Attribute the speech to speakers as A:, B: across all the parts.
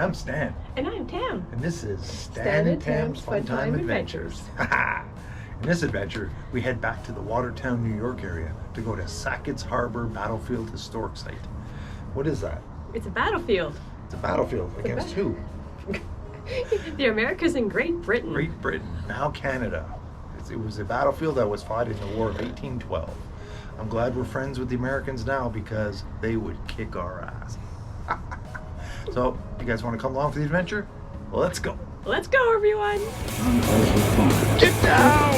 A: I'm Stan.
B: And I'm Tam.
A: And this is Stan and Tam's Fun Time Adventures. In this adventure, we head back to the Watertown, New York area to go to Sackets Harbour Battlefield Historic Site. What is that?
B: It's a battlefield.
A: It's a battlefield against who?
B: The Americas in Great Britain.
A: Great Britain, now Canada. It was a battlefield that was fought in the War of 1812. I'm glad we're friends with the Americans now because they would kick our ass. So, you guys want to come along for the adventure? Well, let's go.
B: Let's go, everyone.
A: Get down!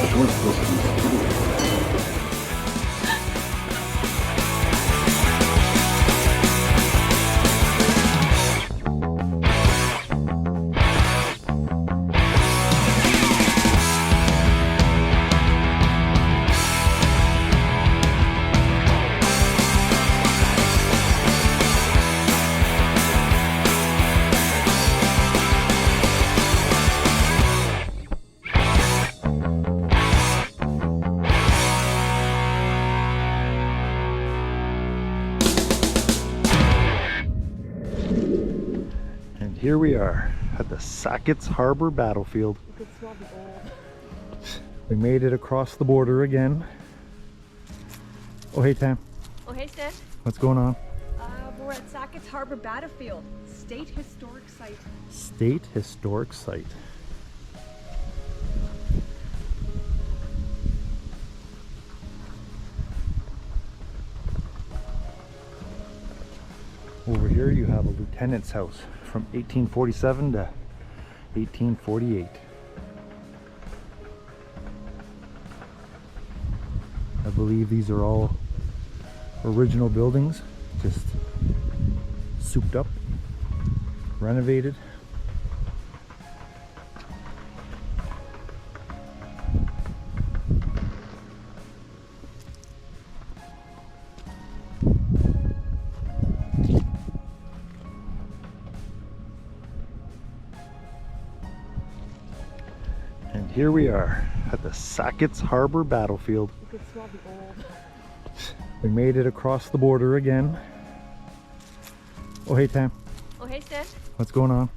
A: Here we are at the Sackets Harbour battlefield.
B: You can smell the old.
A: We made it across the border again. Oh, hey, Tam.
B: Oh, hey, Stan.
A: What's going on?
B: We're at Sackets Harbour Battlefield, State Historic Site.
A: State Historic Site. Over here you have a lieutenant's house from 1847 to 1848. I believe these are all original buildings, just souped up, renovated. And here we are at the Sackets Harbour battlefield.
B: You can smell the old.
A: We made it across the border again. Oh, hey, Tam.
B: Oh, hey, Stan.
A: What's going on?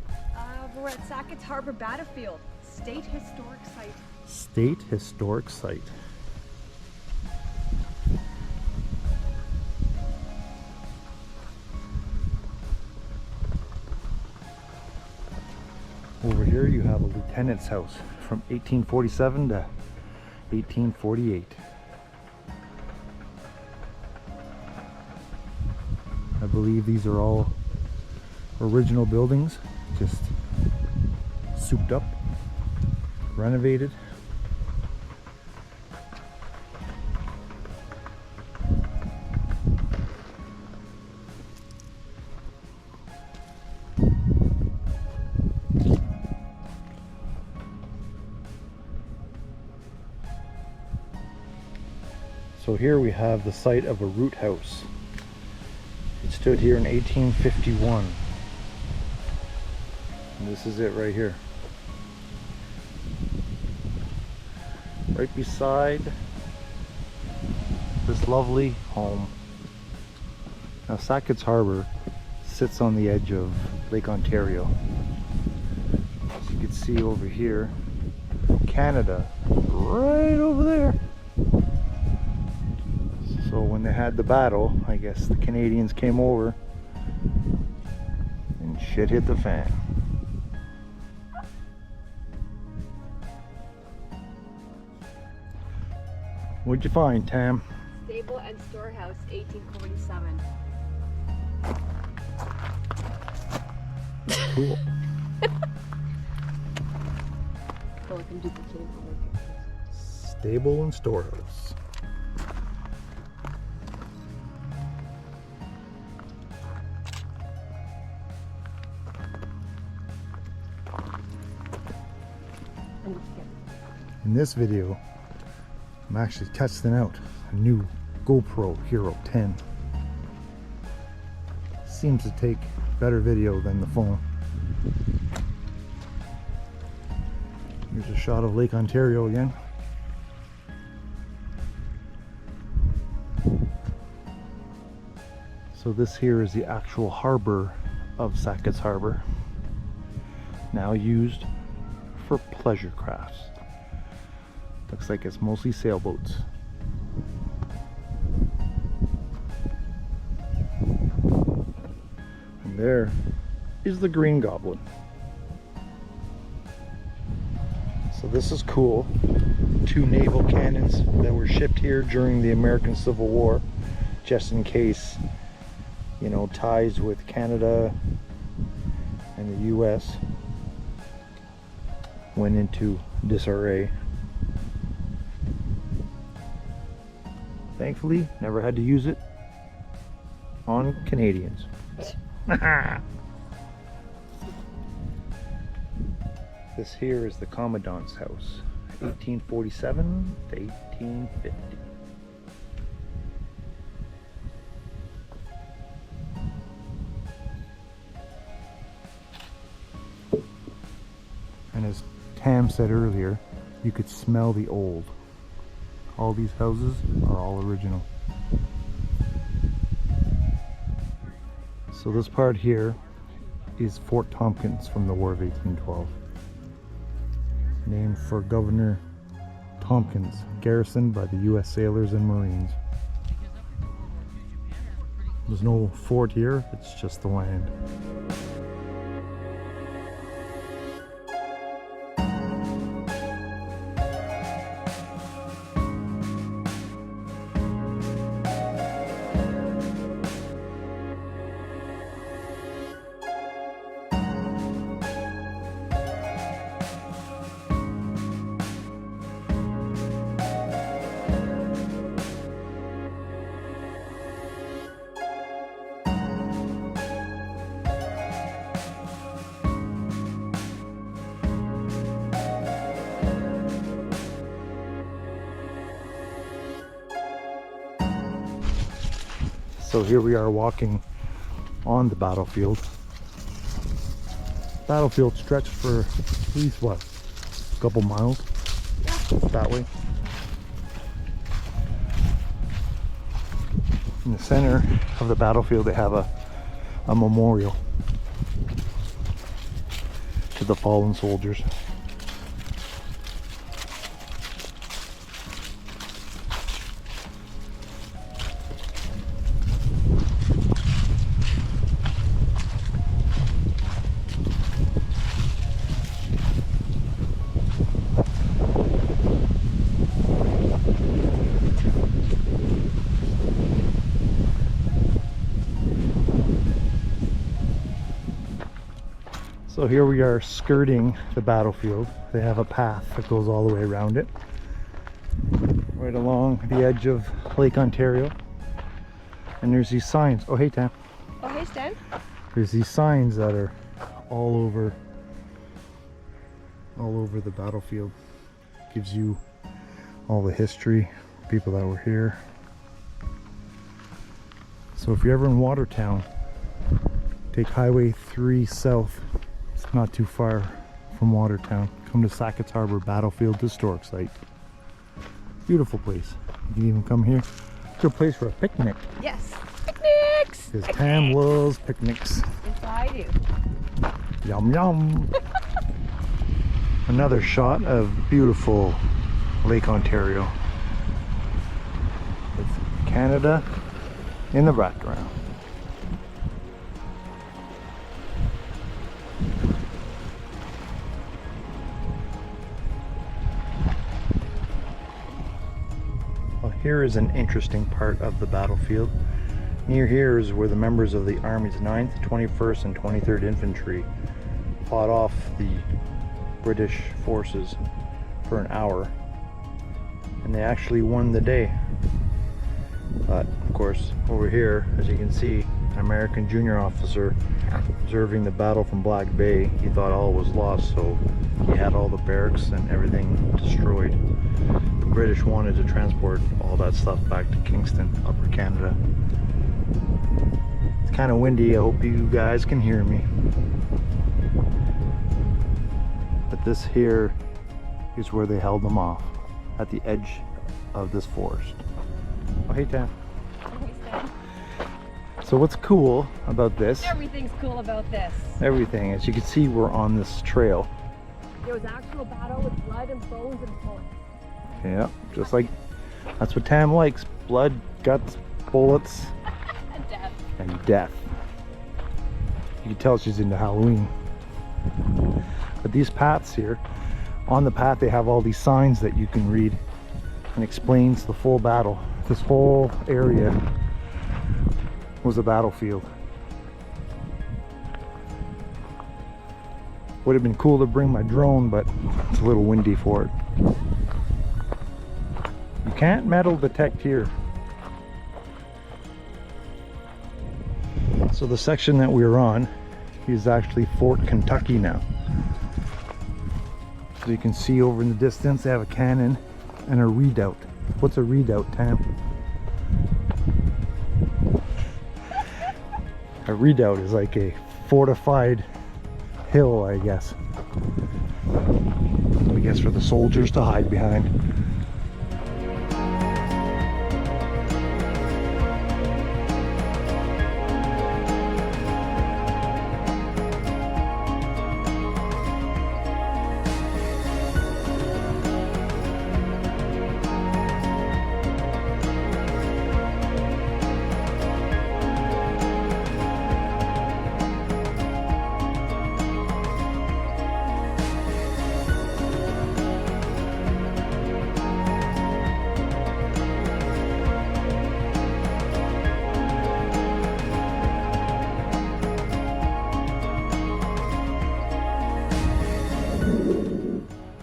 B: We're at Sackets Harbour Battlefield, State Historic Site.
A: State Historic Site. Over here you have a lieutenant's house from 1847 to 1848. I believe these are all original buildings, just souped up, renovated. So here we have the site of a root house. It stood here in 1851. And this is it right here. Right beside this lovely home. Now Sackets Harbour sits on the edge of Lake Ontario. As you can see over here, Canada, right over there. So when they had the battle, I guess the Canadians came over and shit hit the fan. What'd you find, Tam?
B: Stable and storehouse, 1847.
A: Cool.
B: Well, I can duplicate it.
A: Stable and storehouse. In this video, I'm actually testing out a new GoPro Hero 10. Seems to take better video than the phone. Here's a shot of Lake Ontario again. So this here is the actual harbor of Sackets Harbour. now used for pleasure crafts. Looks like it's mostly sailboats. And there is the Green Goblin. So this is cool. 2 naval cannons that were shipped here during the American Civil War, just in case, you know, ties with Canada and the US went into disarray. Thankfully, never had to use it on Canadians. This here is the Commandant's House, 1847 to 1850. And as Tam said earlier, you could smell the old. All these houses are all original. So this part here is Fort Tompkins from the War of 1812. Named for Governor Tompkins, garrisoned by the US sailors and Marines. There's no fort here, it's just the land. So here we are walking on the battlefield. Battlefield stretched for at least what, a couple miles? Yeah. That way. In the center of the battlefield they have a memorial to the fallen soldiers. So here we are skirting the battlefield. They have a path that goes all the way around it, right along the edge of Lake Ontario. And there's these signs. Oh hey Tam.
B: Oh hey Stan.
A: There's these signs that are all over the battlefield. Gives you all the history, people that were here. So if you're ever in Watertown, take Highway 3 south. It's not too far from Watertown. Come to Sackets Harbour Battlefield Historic Site. Beautiful place. You can even come here. Good place for a picnic.
B: Yes. Picnics!
A: Because Tam loves picnics.
B: Yes, I do.
A: Yum yum. Another shot of beautiful Lake Ontario with Canada in the background. Well, here is an interesting part of the battlefield. Near here is where the members of the Army's 9th, 21st, and 23rd Infantry fought off the British forces for an hour, and they actually won the day. But of course, over here, as you can see, an American junior officer observing the battle from Black Bay, he thought all was lost, so he had all the barracks and everything destroyed. The British wanted to transport all that stuff back to Kingston, Upper Canada. It's kind of windy, I hope you guys can hear me. But this here is where they held them off, at the edge of this forest. Oh hey Tam.
B: Oh hey Stan.
A: So what's cool about this?
B: Everything's cool about this.
A: Everything. As you can see, we're on this trail.
B: There was actual battle with blood and bones and bullets.
A: Yeah, just like, that's what Tam likes. Blood, guts, bullets,
B: And death.
A: and death. You can tell she's into Halloween. But these paths here, on the path they have all these signs that you can read and explains the full battle. This whole area was a battlefield. Would have been cool to bring my drone, but it's a little windy for it. You can't metal detect here. So the section that we're on is actually Fort Kentucky now. So you can see over in the distance they have a cannon and a redoubt. What's a redoubt, Tam? A redoubt is like a fortified hill, I guess. I guess for the soldiers to hide behind.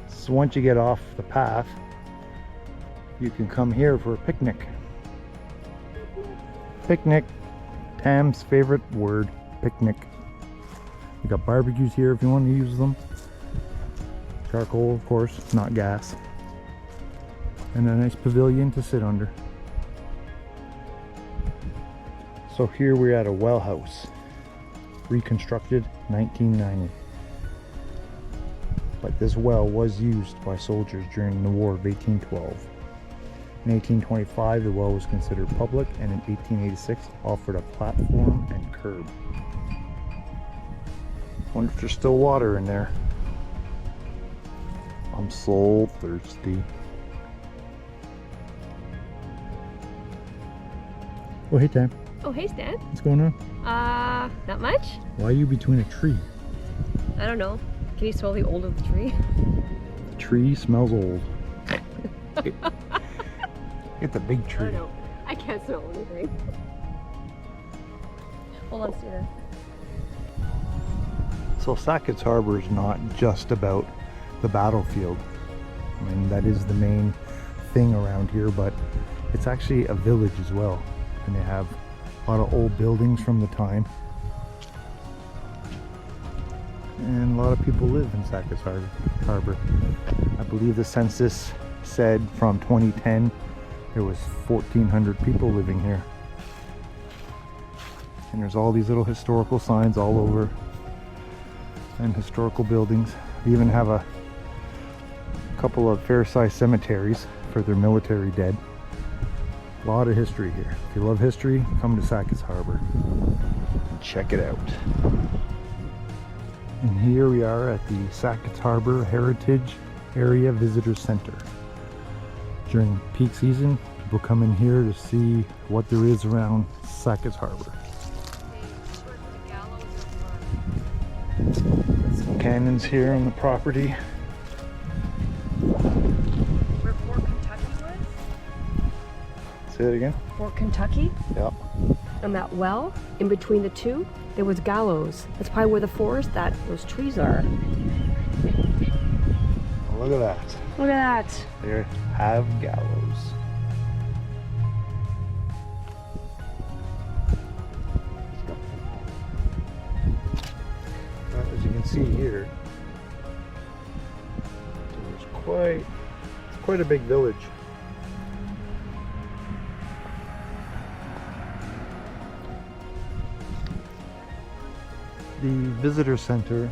A: So once you get off the path, you can come here for a picnic. Picnic. Tam's favorite word, picnic. You got barbecues here if you want to use them. Charcoal, of course, not gas. And a nice pavilion to sit under. So here we're at a well house, reconstructed 1990. But this well was used by soldiers during the War of 1812. In 1825, the well was considered public, and in 1886 offered a platform and curb. Wonder if there's still water in there. I'm so thirsty. Oh, hey, Tam.
B: Oh, hey, Stan.
A: What's going on?
B: Not much?
A: Why are you between a tree?
B: I don't know. Can you smell the old of the tree?
A: The tree smells old. It's a big
B: I
A: tree.
B: don't know. I can't smell anything. Hold on, Stan.
A: So Sackets Harbour is not just about the battlefield. I mean, that is the main thing around here, but it's actually a village as well. And they have a lot of old buildings from the time. And a lot of people live in Sackets Harbour. I believe the census said from 2010 there was 1,400 people living here. And there's all these little historical signs all over, and historical buildings. They even have a couple of fair-sized cemeteries for their military dead. A lot of history here. If you love history, come to Sackets Harbour and check it out. And here we are at the Sackets Harbour Heritage Area Visitor Center. During peak season, people come in here to see what there is around Sackets Harbour. Some cannons here on the property.
B: Where Fort Kentucky was?
A: Say it again?
B: Fort Kentucky?
A: Yeah.
B: And that well, in between the two, there was gallows. That's probably where the forest, those trees are.
A: Look at that.
B: Look at that.
A: They have gallows. As you can see here, there's quite a big village. The visitor center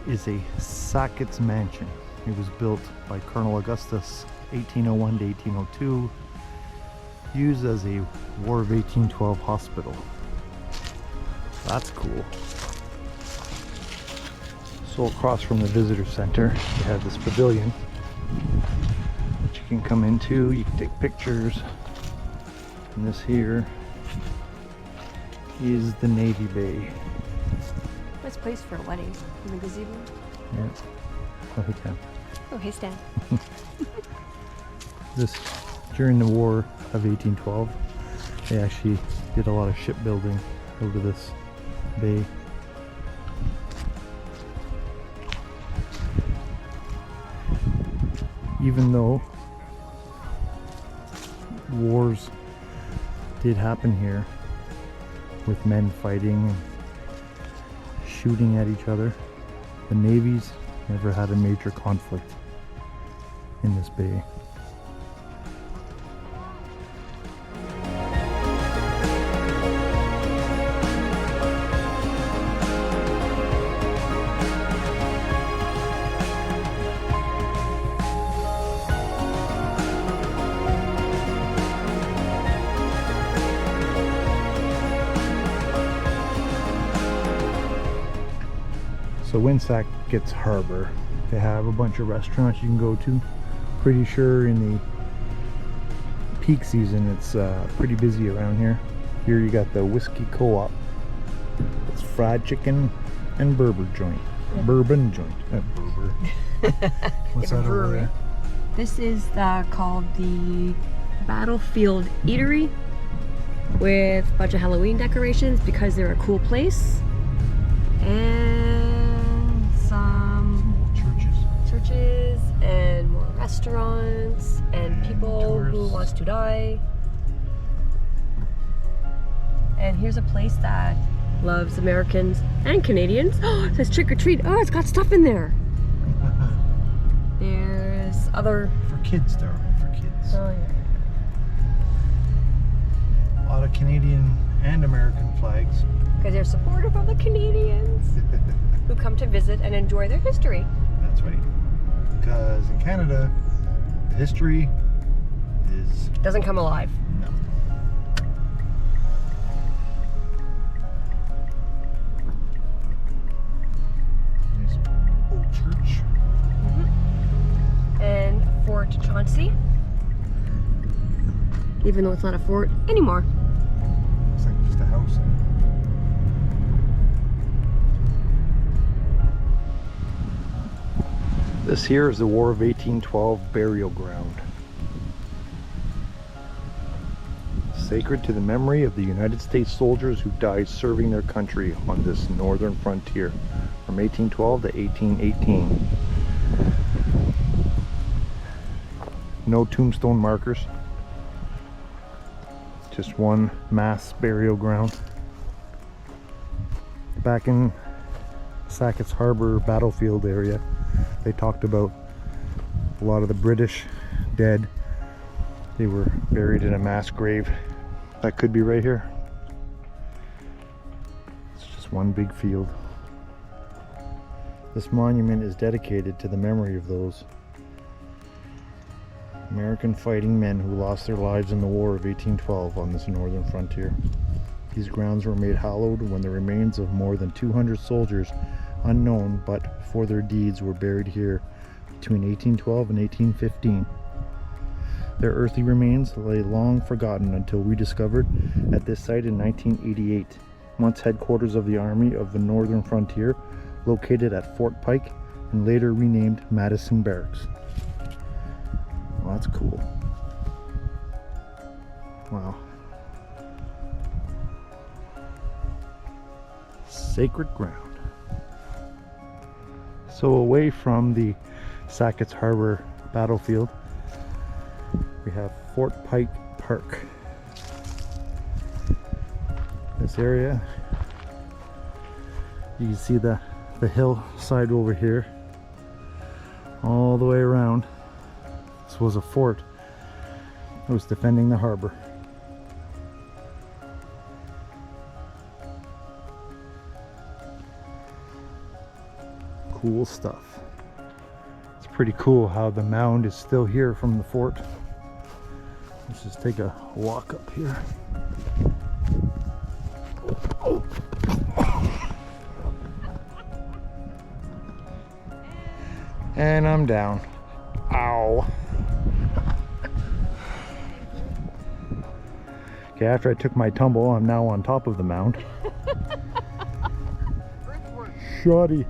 A: is a Sackets mansion. It was built by Colonel Augustus, 1801 to 1802. used as a War of 1812 hospital. That's cool. So across from the visitor center, you have this pavilion that you can come into. You can take pictures. And this here is the Navy Bay.
B: Nice place for a wedding. In the gazebo.
A: Yeah. Oh, hey, Tam.
B: Oh, hey, Stan.
A: This, during the War of 1812, they actually did a lot of shipbuilding out of this bay. Even though wars did happen here with men fighting and shooting at each other, the navies never had a major conflict in this bay. So in Sackets Harbour, they have a bunch of restaurants you can go to. Pretty sure in the peak season it's pretty busy around here. Here you got the Whiskey Co-op. It's fried chicken and bourbon joint.
B: Yeah.
A: Bourbon joint. Bourbon. What's that over there?
B: This is called the Battlefield Eatery, with a bunch of Halloween decorations because they're a cool place. And some churches and more restaurants and people who wants to die. And here's a place that loves Americans and Canadians. Oh, it says trick or treat. Oh, it's got stuff in there. There's other...
A: For kids, darling, for kids.
B: Oh, yeah.
A: A lot of Canadian and American flags.
B: Because they're supportive of the Canadians who come to visit and enjoy their history.
A: That's right. Because in Canada, the history is...
B: Doesn't come alive.
A: No. Nice old church.
B: And Fort Chauncey. Even though it's not a fort anymore.
A: Looks like just a house. This here is the War of 1812 burial ground. Sacred to the memory of the United States soldiers who died serving their country on this northern frontier from 1812 to 1818. No tombstone markers. Just one mass burial ground. Back in Sackets Harbour battlefield area, they talked about a lot of the British dead. They were buried in a mass grave. That could be right here. It's just one big field. This monument is dedicated to the memory of those American fighting men who lost their lives in the War of 1812 on this northern frontier. These grounds were made hallowed when the remains of more than 200 soldiers, unknown but for their deeds, were buried here between 1812 and 1815. Their earthly remains lay long forgotten until rediscovered at this site in 1988, once headquarters of the Army of the Northern Frontier, located at Fort Pike and later renamed Madison Barracks. Well, that's cool. Wow. Sacred ground. So away from the Sackets Harbour battlefield, we have Fort Pike Park. This area, you can see the hillside over here, all the way around. This was a fort that was defending the harbor. Cool stuff. It's pretty cool how the mound is still here from the fort. Let's just take a walk up here. And I'm down. Ow. Okay, after I took my tumble, I'm now on top of the mound. Shoddy.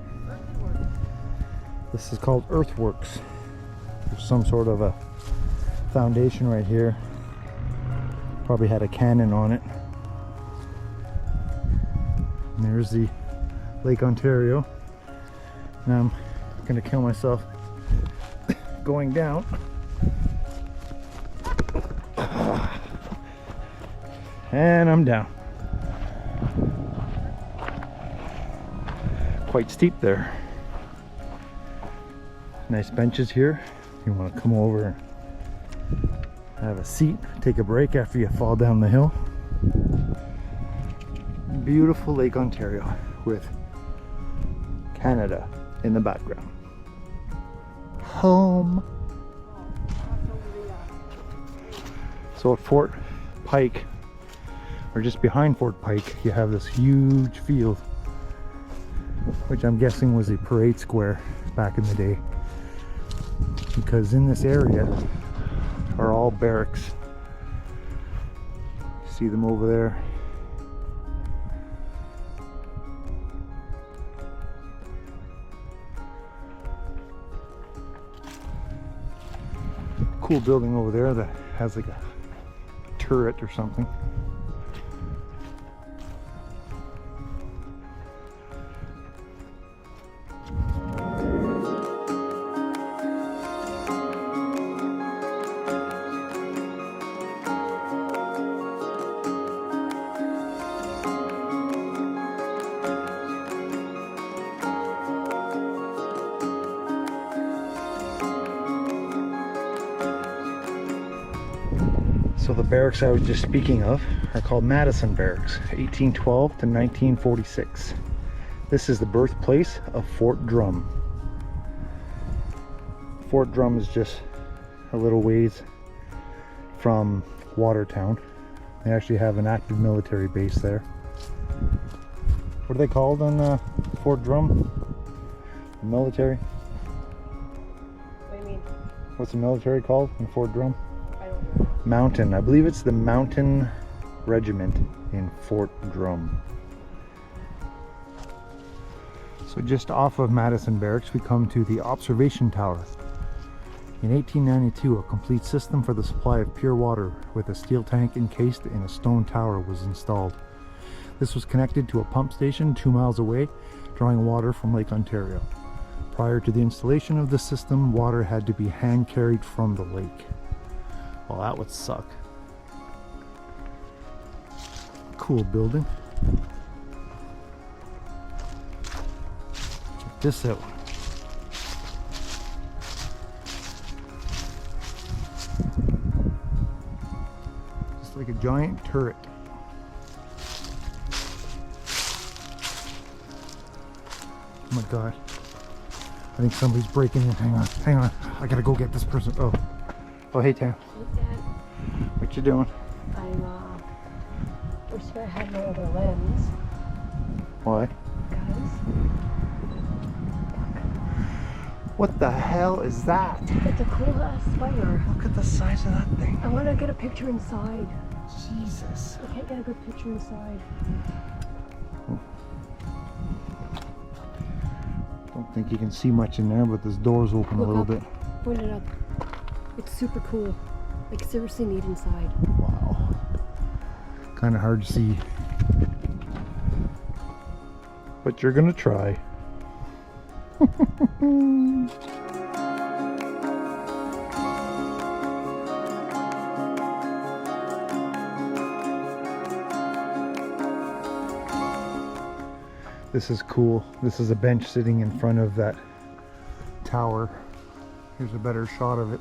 A: This is called earthworks. There's some sort of a foundation right here. Probably had a cannon on it. And there's the Lake Ontario. Now I'm gonna kill myself going down. And I'm down. Quite steep there. Nice benches here. You want to come over and have a seat, take a break after you fall down the hill. Beautiful Lake Ontario with Canada in the background. Home. So at Fort Pike, or just behind Fort Pike, you have this huge field, which I'm guessing was a parade square back in the day, because in this area are all barracks. See them over there? Cool building over there that has like a turret or something. So the barracks I was just speaking of are called Madison Barracks, 1812 to 1946. This is the birthplace of Fort Drum. Fort Drum is just a little ways from Watertown. They actually have an active military base there. What are they called on Fort Drum? The military?
B: What do you mean?
A: What's the military called in Fort Drum?
B: I don't know.
A: Mountain. I believe it's the Mountain Regiment in Fort Drum. So just off of Madison Barracks, we come to the observation tower. In 1892, a complete system for the supply of pure water with a steel tank encased in a stone tower was installed. This was connected to a pump station 2 miles away, drawing water from Lake Ontario. Prior to the installation of the system, water had to be hand carried from the lake. Well, that would suck. Cool building. Check this out. Just like a giant turret. Oh my god. I think somebody's breaking in. Hang on. I gotta go get this person. Oh, hey Tam.
B: Hey, Dad.
A: What you doing?
B: Wish I had my other lens.
A: Why?
B: Because
A: What the hell is that?
B: it's a cool ass spider.
A: Look at the size of that thing.
B: I want to get a picture inside.
A: Jesus.
B: I can't get a good picture inside.
A: Don't think you can see much in there, but this door's open
B: Look
A: a little
B: up.
A: bit.
B: Point it up. It's super cool. Like seriously neat inside.
A: Wow. Kind of hard to see. But you're gonna try. This is cool. This is a bench sitting in front of that tower. Here's a better shot of it.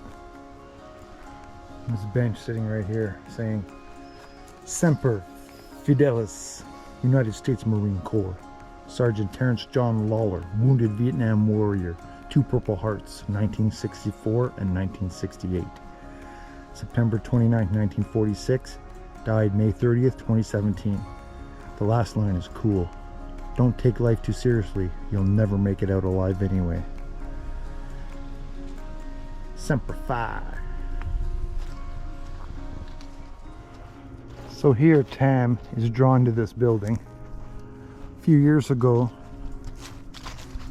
A: This bench sitting right here saying Semper Fidelis, United States Marine Corps. Sergeant Terrence John Lawler, wounded Vietnam warrior, 2 Purple Hearts, 1964 and 1968. September 29, 1946. Died May 30th, 2017. The last line is cool. Don't take life too seriously. You'll never make it out alive anyway. Semper Fi. So here Tam is drawn to this building. A few years ago,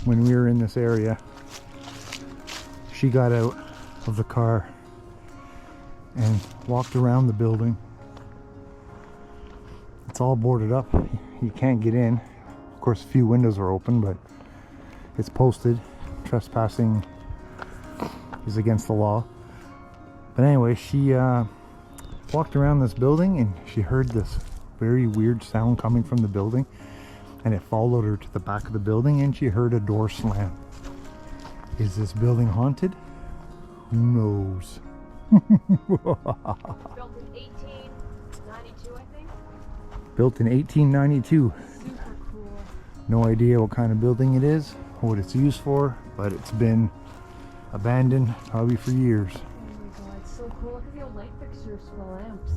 A: when we were in this area, she got out of the car and walked around the building. It's all boarded up. You can't get in. Of course, a few windows are open, but it's posted. Trespassing is against the law. But anyway, she walked around this building and she heard this very weird sound coming from the building, and it followed her to the back of the building and she heard a door slam. Is this building haunted? Who knows?
B: Built in 1892, I think.
A: Built in 1892.
B: Super cool.
A: No idea what kind of building it is, what it's used for, but it's been abandoned probably for years.
B: Oh my god, it's so cool. Look at the old light fixtures for the lamps.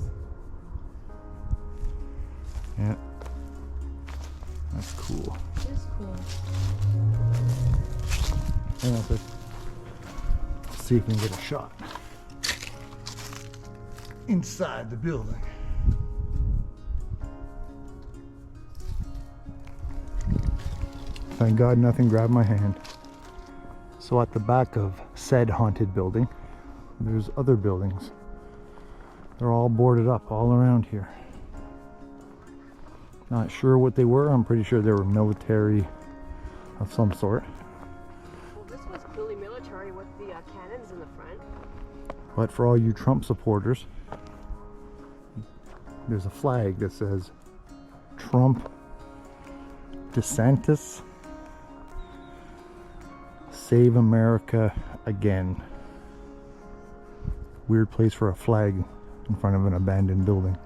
A: Yeah. That's cool.
B: It is cool.
A: Hang on a sec. Let's see if we can get a shot inside the building. Thank God nothing grabbed my hand. So at the back of said haunted building, there's other buildings. They're all boarded up all around here. Not sure what they were. I'm pretty sure they were military of some sort.
B: Well, this was clearly military with the cannons in the front.
A: But for all you Trump supporters, there's a flag that says Trump, DeSantis, Save America Again. Weird place for a flag in front of an abandoned building.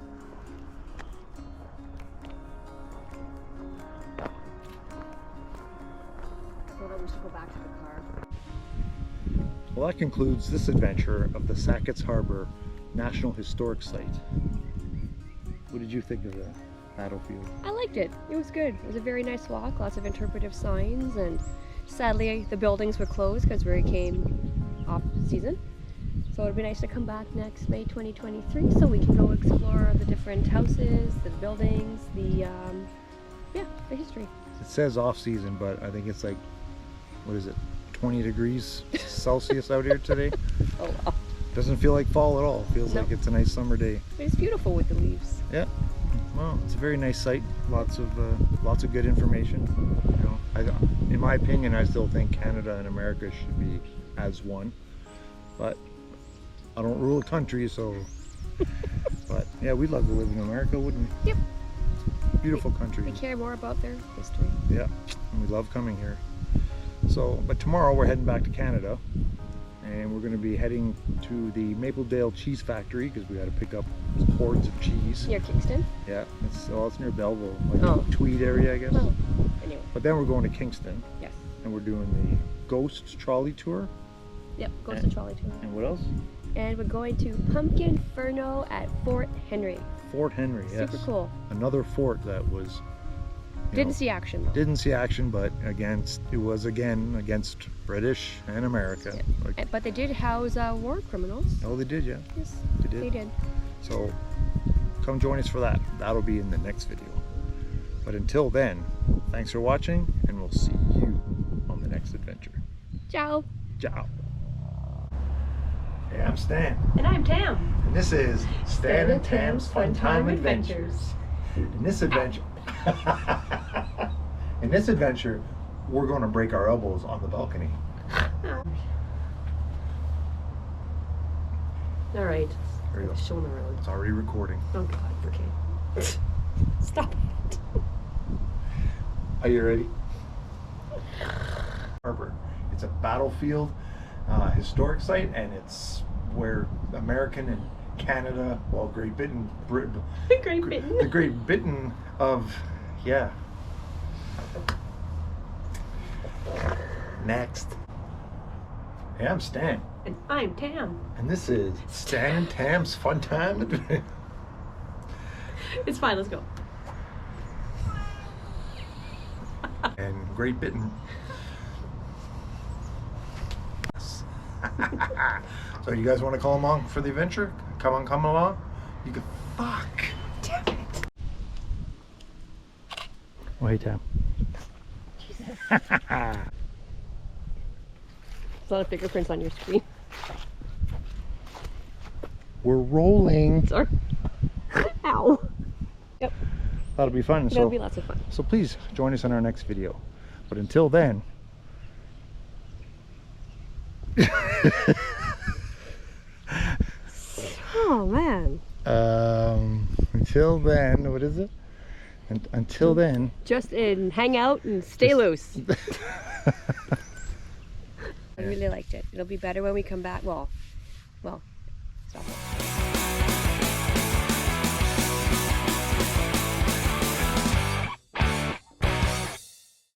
B: So we should go back to the car.
A: Well, that concludes this adventure of the Sackets Harbour National Historic Site. What did you think of the battlefield?
B: I liked it. It was good. It was a very nice walk. Lots of interpretive signs, and sadly the buildings were closed because we came off season. So it'd be nice to come back next May 2023 so we can go explore the different houses, the buildings, the history.
A: It says off season, but I think it's like, what is it, 20 degrees Celsius out here today.
B: Oh wow.
A: Doesn't feel like fall at all. Feels
B: No.
A: like it's a nice summer day.
B: It's beautiful with the leaves.
A: Yeah. Well, it's a very nice site. Lots of good information. You know, in my opinion, I still think Canada and America should be as one. But I don't rule a country, so. But yeah, we'd love to live in America, wouldn't we?
B: Yep.
A: Beautiful country.
B: We care more about their history.
A: Yeah, and we love coming here. So, but tomorrow we're heading back to Canada, and we're going to be heading to the Mapledale Cheese Factory because we got to pick up hordes of cheese.
B: Near Kingston?
A: Yeah, it's near Belleville, like
B: Oh.
A: Tweed area, I guess.
B: Oh, anyway.
A: But then we're going to Kingston,
B: Yes.
A: and we're doing the Ghost Trolley Tour.
B: Yep, Ghost and Trolley Tour.
A: And what else?
B: And we're going to Pumpkin Furno at Fort Henry.
A: Fort Henry, yes.
B: Super cool.
A: Another fort that was.
B: Didn't see action though.
A: Didn't see action, but it was against British and America.
B: Yeah.
A: Like,
B: But they did house war criminals.
A: oh, they did, yeah.
B: Yes,
A: They did.
B: they did.
A: So come join us for that. That'll be in the next video. But until then, thanks for watching, and we'll see you on the next adventure.
B: Ciao.
A: Ciao. Hey, I'm Stan.
B: And I'm Tam.
A: And this is Stan and Tam's Fun Time Adventures. In this adventure, we're going to break our elbows on the balcony.
B: All right.
A: There you go.
B: Show the road.
A: It's already recording.
B: Oh God. Okay. Stop it.
A: Are you ready? Harbor. It's a battlefield historic site, and it's where American and Canada, well, Great Britain,
B: Great Britain.
A: the Great Britain of, yeah. Next. Hey, I'm Stan.
B: And I'm Tam.
A: And this is Stan and Tam's Fun Time.
B: It's fine, let's go.
A: And Great Britain. So you guys want to come along for the adventure? Come along. You can fuck. Damn it. Oh, hey, Tam.
B: Jesus. There's a lot of fingerprints on your screen.
A: We're rolling.
B: Sorry. Ow. Yep.
A: That'll be fun.
B: It'll be lots of fun.
A: So please join us in our next video. But until then.
B: Oh man.
A: Until then, what is it? Until then.
B: Just hang out and stay loose. I really liked it. It'll be better when we come back. Well, stop it.